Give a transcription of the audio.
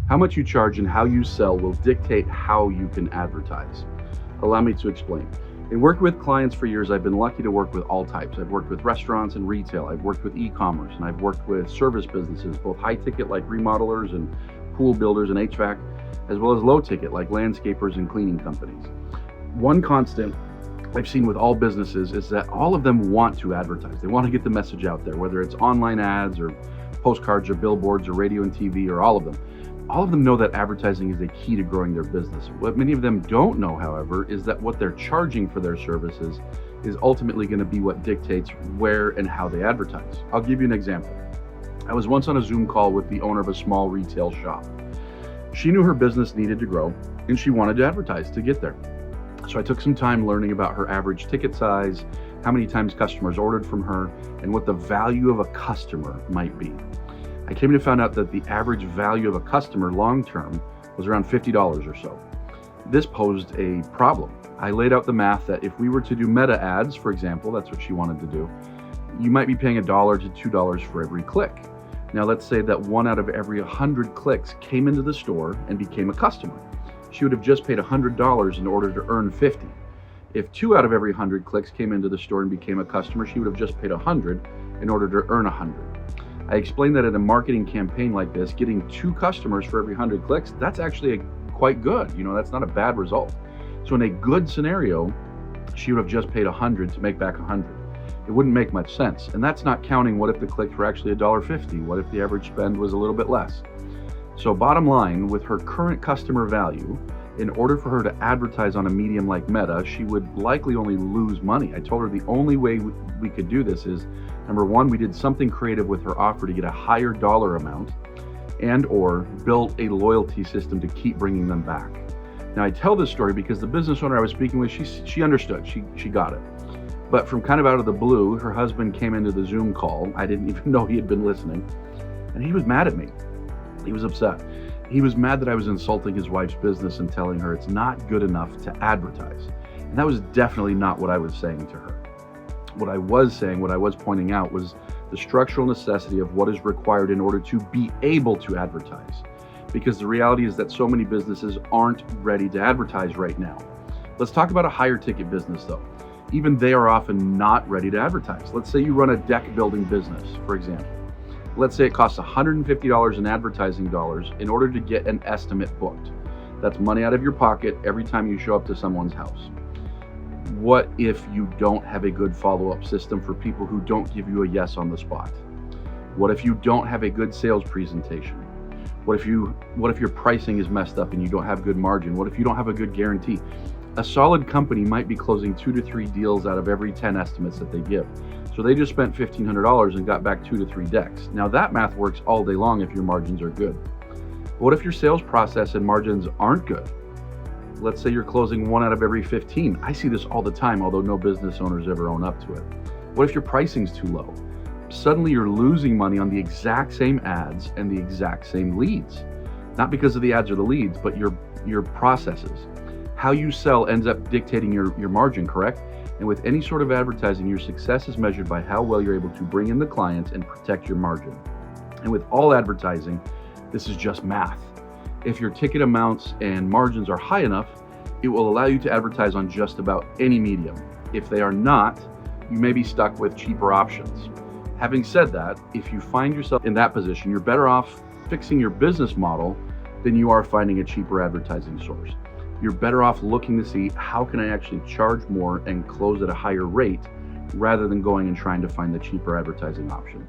How much you charge and how you sell will dictate how you can advertise. Allow me to explain. In working with clients for years, I've been lucky to work with all types. I've worked with restaurants and retail. I've worked with e-commerce, and I've worked with service businesses, both high ticket like remodelers and pool builders and HVAC, as well as low ticket like landscapers and cleaning companies. One constant I've seen with all businesses is that all of them want to advertise. They want to get the message out there, whether it's online ads or postcards or billboards or radio and TV or all of them. All of them know that advertising is a key to growing their business. What many of them don't know, however, is that what they're charging for their services is ultimately going to be what dictates where and how they advertise. I'll give you an example. I was once on a Zoom call with the owner of a small retail shop. She knew her business needed to grow and she wanted to advertise to get there. So I took some time learning about her average ticket size, how many times customers ordered from her, and what the value of a customer might be. I came to find out that the average value of a customer long-term was around $50 or so. This posed a problem. I laid out the math that if we were to do meta ads, for example, that's what she wanted to do, you might be paying $1 to $2 for every click. Now let's say that 1 out of every 100 clicks came into the store and became a customer. She would have just paid $100 in order to earn 50. If 2 out of every 100 clicks came into the store and became a customer, she would have just paid 100 in order to earn 100. I explained that in a marketing campaign like this, getting 2 customers for every 100 clicks, that's actually quite good. That's not a bad result. So in a good scenario, she would have just paid 100 to make back 100. It wouldn't make much sense. And that's not counting what if the clicks were actually $1.50? What if the average spend was a little bit less? So bottom line, with her current customer value, in order for her to advertise on a medium like Meta, she would likely only lose money. I told her the only way we could do this is, number one, we did something creative with her offer to get a higher dollar amount and or built a loyalty system to keep bringing them back. Now I tell this story because the business owner I was speaking with, she understood, she got it. But from kind of out of the blue, her husband came into the Zoom call. I didn't even know he had been listening. And he was mad at me. He was upset. He was mad that I was insulting his wife's business and telling her it's not good enough to advertise. And that was definitely not what I was saying to her. What I was pointing out was the structural necessity of what is required in order to be able to advertise. Because the reality is that so many businesses aren't ready to advertise right now. Let's talk about a higher ticket business though. Even they are often not ready to advertise. Let's say you run a deck building business, for example. Let's say it costs $150 in advertising dollars in order to get an estimate booked. That's money out of your pocket every time you show up to someone's house. What if you don't have a good follow-up system for people who don't give you a yes on the spot? What if you don't have a good sales presentation? What if your pricing is messed up and you don't have good margin? What if you don't have a good guarantee? A solid company might be closing 2 to 3 deals out of every 10 estimates that they give. So they just spent $1,500 and got back 2 to 3 decks. Now that math works all day long if your margins are good. But what if your sales process and margins aren't good? Let's say you're closing 1 out of every 15. I see this all the time, although no business owners ever own up to it. What if your pricing's too low? Suddenly you're losing money on the exact same ads and the exact same leads. Not because of the ads or the leads, but your processes. How you sell ends up dictating your margin, correct? And with any sort of advertising, your success is measured by how well you're able to bring in the clients and protect your margin. And with all advertising, this is just math. If your ticket amounts and margins are high enough, it will allow you to advertise on just about any medium. If they are not, you may be stuck with cheaper options. Having said that, if you find yourself in that position, you're better off fixing your business model than you are finding a cheaper advertising source. You're better off looking to see how can I actually charge more and close at a higher rate rather than going and trying to find the cheaper advertising option.